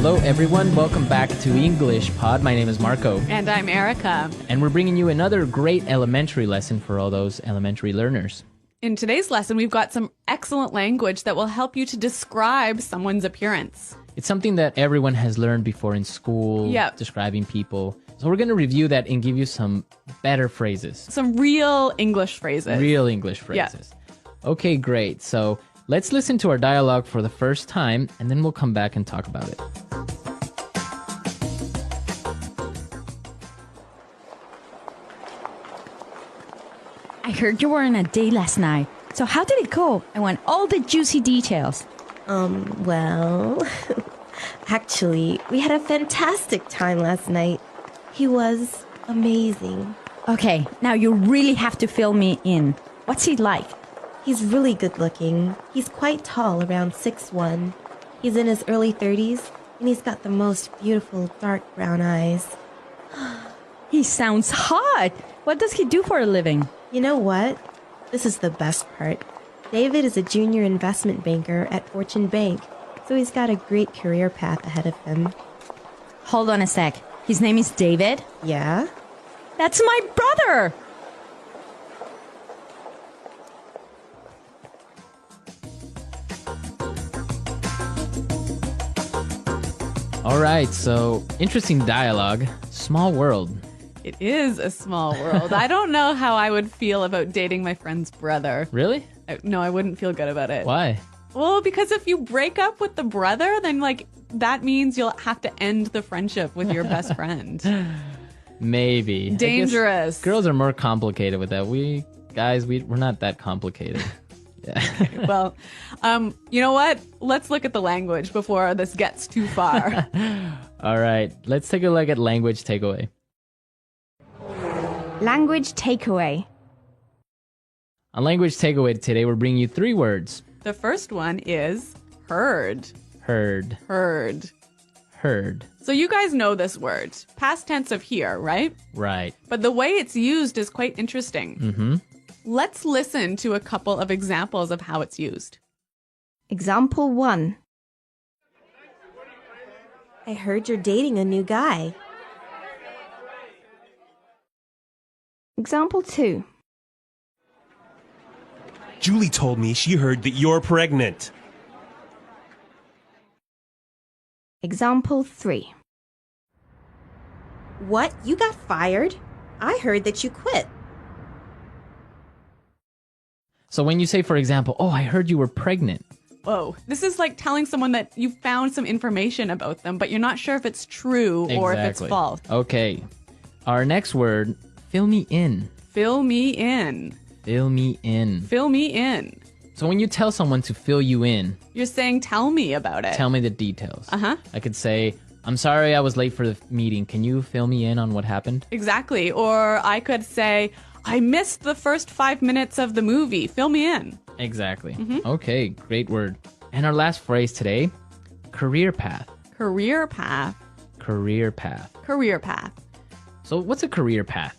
Hello, everyone. Welcome back to English Pod. My name is Marco. And I'm Erica. And we're bringing you another great elementary lesson for all those elementary learners. In today's lesson, we've got some excellent language that will help you to describe someone's appearance. It's something that everyone has learned before in school, describing people. So we're going to review that and give you some better phrases. Some real English phrases. Real English phrases. Yeah. Okay, great. So let's listen to our dialogue for the first time, and then we'll come back and talk about it. I heard you were on a date last night. So how did it go? I want all the juicy details. Well, actually, we had a fantastic time last night. He was amazing. Okay, now you really have to fill me in. What's he like? He's really good looking. He's quite tall, around 6'1". He's in his early 30s, and he's got the most beautiful dark brown eyes. He sounds hot. What does he do for a living? You know what? This is the best part. David is a junior investment banker at Fortune Bank, so he's got a great career path ahead of him. Hold on a sec. His name is David? Yeah? That's my brother! All right, so interesting dialogue. Small world. It is a small world. I don't know how I would feel about dating my friend's brother. Really? No, I wouldn't feel good about it. Why? Well, because if you break up with the brother, then that means you'll have to end the friendship with your best friend. Maybe. Dangerous. Girls are more complicated with that. We're not that complicated. Yeah. Okay, well, you know what? Let's look at the language before this gets too far. All right, let's take a look at language takeaway. Language takeaway. On language takeaway today, we're bringing you 3 words. The first one is heard. Heard. Heard. Heard. So you guys know this word. Past tense of hear, right? Right. But the way it's used is quite interesting. Mm-hmm. Let's listen to a couple of examples of how it's used. Example 1. I heard you're dating a new guy. Example 2. Julie told me she heard that you're pregnant. Example 3. What? You got fired? I heard that you quit. So when you say, for example, oh, I heard you were pregnant. Whoa. This is like telling someone that you found some information about them, but you're not sure if it's true or if it's false. Okay. Our next word, fill me in. Fill me in. Fill me in. Fill me in. So when you tell someone to fill you in, you're saying, tell me about it. Tell me the details. Uh-huh. I could say, I'm sorry I was late for the meeting. Can you fill me in on what happened? Exactly. Or I could say, I missed the first 5 minutes of the movie. Fill me in. Exactly. Mm-hmm. Okay, great word. And our last phrase today, career path. Career path. Career path. Career path. So what's a career path?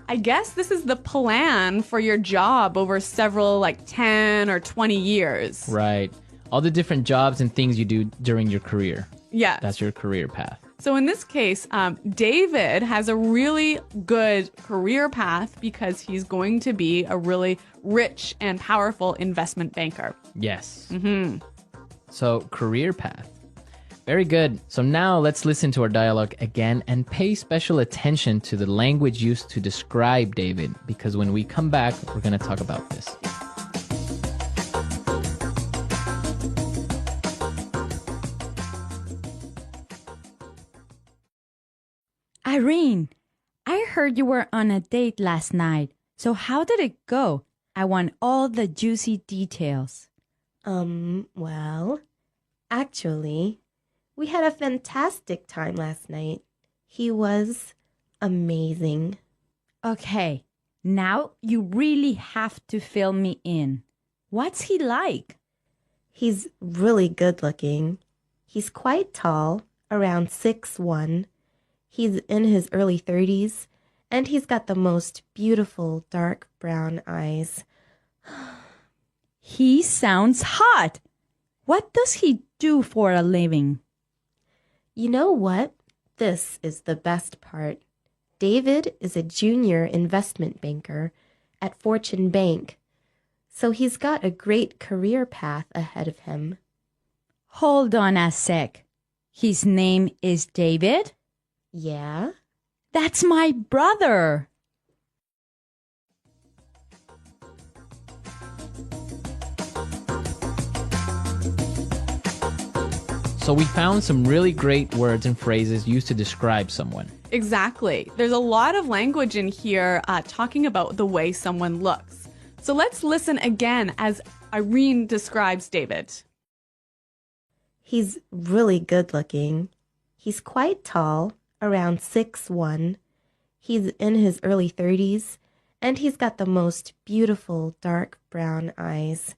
I guess this is the plan for your job over several, 10 or 20 years. Right. All the different jobs and things you do during your career. Yeah. That's your career path. So in this case, David has a really good career path because he's going to be a really rich and powerful investment banker. Yes. Mm-hmm. So career path. Very good. So now let's listen to our dialogue again and pay special attention to the language used to describe David, because when we come back, we're going to talk about this. Irene, I heard you were on a date last night. So how did it go? I want all the juicy details. Well, actually, we had a fantastic time last night. He was amazing. Okay, now you really have to fill me in. What's he like? He's really good looking. He's quite tall, around 6'1". He's in his early 30s, and he's got the most beautiful dark brown eyes. He sounds hot. What does he do for a living? You know what? This is the best part. David is a junior investment banker at Fortune Bank, so he's got a great career path ahead of him. Hold on a sec. His name is David? Yeah? That's my brother. So we found some really great words and phrases used to describe someone. Exactly. There's a lot of language in here talking about the way someone looks. So let's listen again as Irene describes David. He's really good looking. He's quite tall, around 6'1". He's in his early 30s, and he's got the most beautiful dark brown eyes.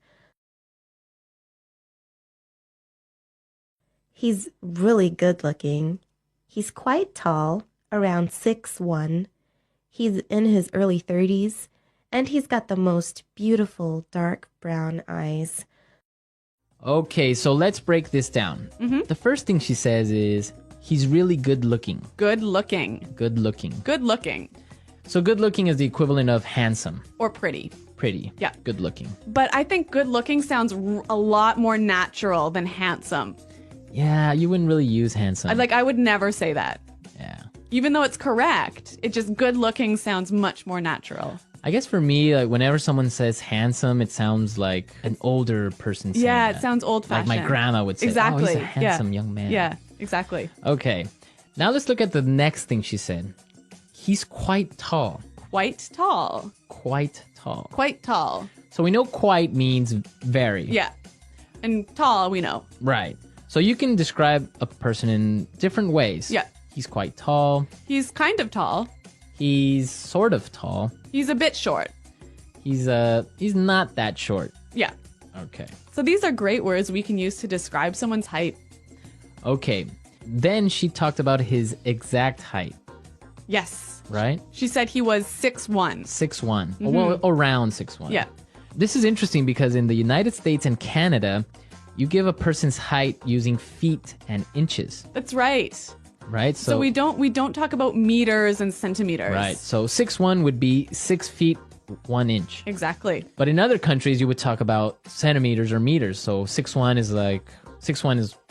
He's really good looking. He's quite tall, around 6'1". He's in his early 30s, and he's got the most beautiful dark brown eyes. Okay, so let's break this down. The first thing she says is, he's really good looking. Good looking. Good looking. Good looking. So good looking is the equivalent of handsome. Or pretty. Pretty. Yeah. Good looking. But I think good looking sounds a lot more natural than handsome. Yeah, you wouldn't really use handsome. I would never say that. Yeah. Even though it's correct, it just good looking sounds much more natural. I guess for me, like whenever someone says handsome, it sounds like an older person saying Yeah, that. it sounds old Like fashioned. my grandma would say, Exactly. oh, he's a handsome young man. Yeah, exactly. Okay. Now let's look at the next thing she said. He's quite tall. Quite tall. Quite tall. Quite tall. So we know quite means very. Yeah. And tall, we know. Right. So you can describe a person in different ways. Yeah. He's quite tall. He's kind of tall. He's sort of tall. He's a bit short. He's not that short. Yeah. Okay. So these are great words we can use to describe someone's height. Okay. Then she talked about his exact height, Yes. right? She said he was 6'1". 6'1". Well, around 6'1". Yeah. This is interesting because in the United States and Canada, you give a person's height using feet and inches, That's right. right? So we don't talk about meters and centimeters. Right. So 6'1" would be 6 feet 1 inch. Exactly. But in other countries, you would talk about centimeters or meters. So 6'1" is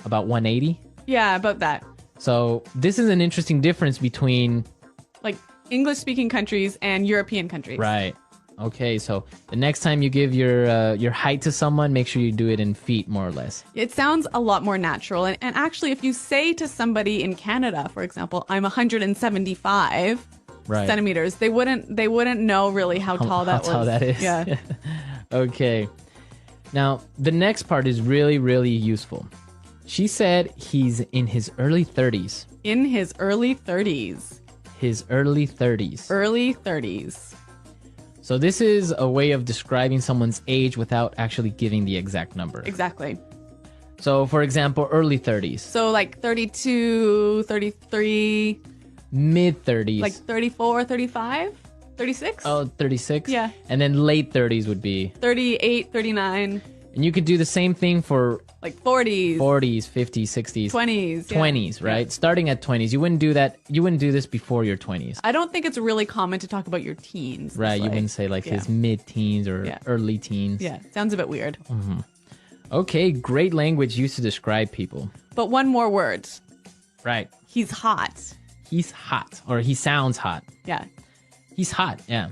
about 180. Yeah, about that. So this is an interesting difference between. Like English speaking countries and European countries. Right. Okay. So the next time you give your height to someone, make sure you do it in feet, more or less. It sounds a lot more natural. And actually, if you say to somebody in Canada, for example, I'm 175 Right. centimeters, they wouldn't know really how tall that was. How tall that is. Yeah. Okay. Now, the next part is really, really useful. She said he's in his early 30s. In his early 30s. His early 30s. Early 30s. So this is a way of describing someone's age without actually giving the exact number. Exactly. So, for example, early 30s. So like 32, 33, Mid 30s. like 34, 35, 36? Oh, 36? Yeah. And then late 30s would be. 38, 39, And you could do the same thing for like 40s, 40s, 50s, 60s. 20s. yeah. 20s, right? Yeah. Starting at 20s. You wouldn't do that. You wouldn't do this before your 20s. I don't think it's really common to talk about your teens. Right. It's You wouldn't say like yeah. his mid-teens or Yeah. early teens. Yeah, sounds a bit weird. Okay, great language used to describe people. But one more word. Right. He's hot. He's hot, or he sounds hot. Yeah. He's hot, yeah.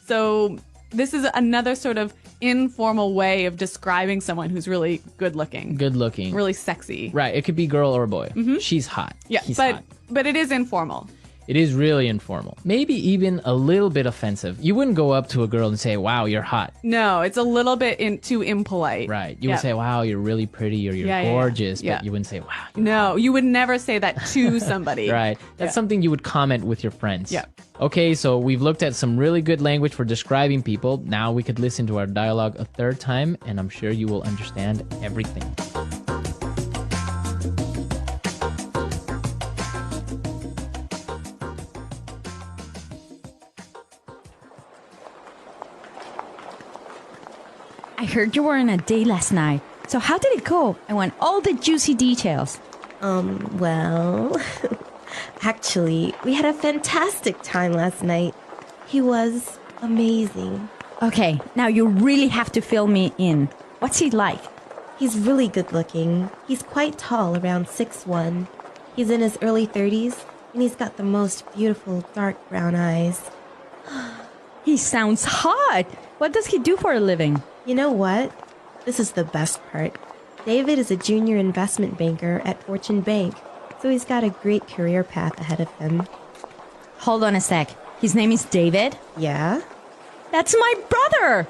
So this is another sort of informal way of describing someone who's really good looking, Good looking. really sexy. Right, it could be girl or boy. She's hot. Yeah, He's but hot. but it is informal. It is really informal. Maybe even a little bit offensive. You wouldn't go up to a girl and say, wow, you're hot. No, it's a little bit too impolite. Right. You Yeah. would say, wow, you're really pretty or you're Yeah, yeah, yeah. gorgeous. Yeah. But you wouldn't say, wow. You're No, you would never say that to somebody. Right. That's Yeah. something you would comment with your friends. Yeah. Okay, so we've looked at some really good language for describing people. Now we could listen to our dialogue a third time, and I'm sure you will understand everything. I heard you were on a date last night. So how did it go? I want all the juicy details. Well, actually, we had a fantastic time last night. He was amazing. Okay, now you really have to fill me in. What's he like? He's really good looking. He's quite tall, around 6'1". He's in his early 30s, and he's got the most beautiful dark brown eyes. He sounds hot. What does he do for a living? You know what? This is the best part. David is a junior investment banker at Fortune Bank, so he's got a great career path ahead of him. Hold on a sec. His name is David? Yeah? That's my brother!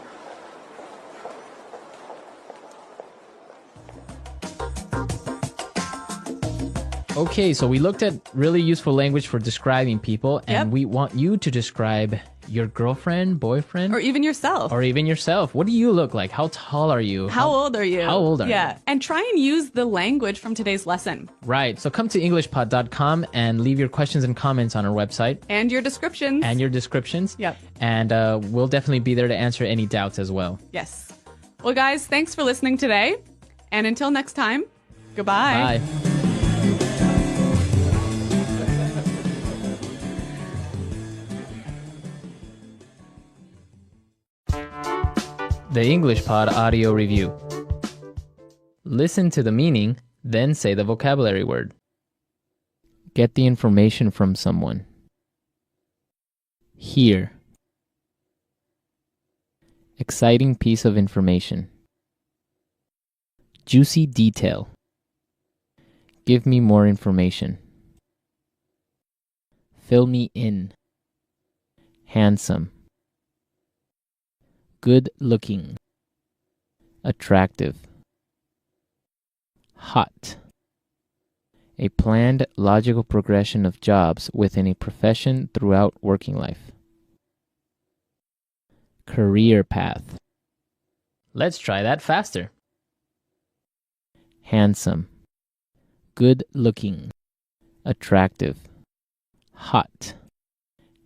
Okay, so we looked at really useful language for describing people, and Yep. we want you to describe your girlfriend, boyfriend, Or even yourself. or even yourself. What do you look like? How tall are you? How old are you? How old are you? Yeah. And try and use the language from today's lesson Right. So come to EnglishPod.com and leave your questions and comments on our website and your descriptions. and your descriptions. Yep. And we'll definitely be there to answer any doubts as well. Yes. Well, guys, thanks for listening today. And until next time, goodbye. Bye. The English Pod Audio Review. Listen to the meaning, then say the vocabulary word. Get the information from someone. Hear. Exciting piece of information. Juicy detail. Give me more information. Fill me in. Handsome. Good looking. Attractive. Hot. A planned, logical progression of jobs within a profession throughout working life. Career path. Let's try that faster. Handsome. Good looking. Attractive. Hot.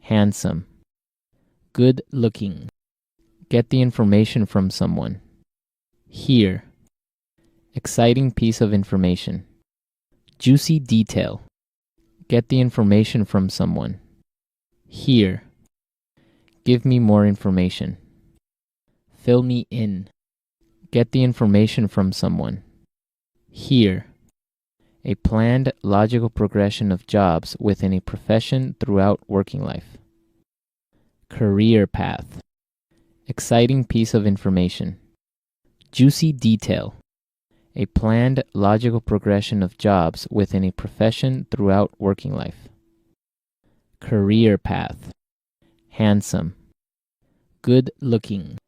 Handsome. Good looking. Get the information from someone. Hear. Exciting piece of information. Juicy detail. Get the information from someone. Hear. Give me more information. Fill me in. Get the information from someone. Hear. A planned, logical progression of jobs within a profession throughout working life. Career path. Exciting piece of information. Juicy detail. A planned, logical progression of jobs within a profession throughout working life. Career path. Handsome. Good looking.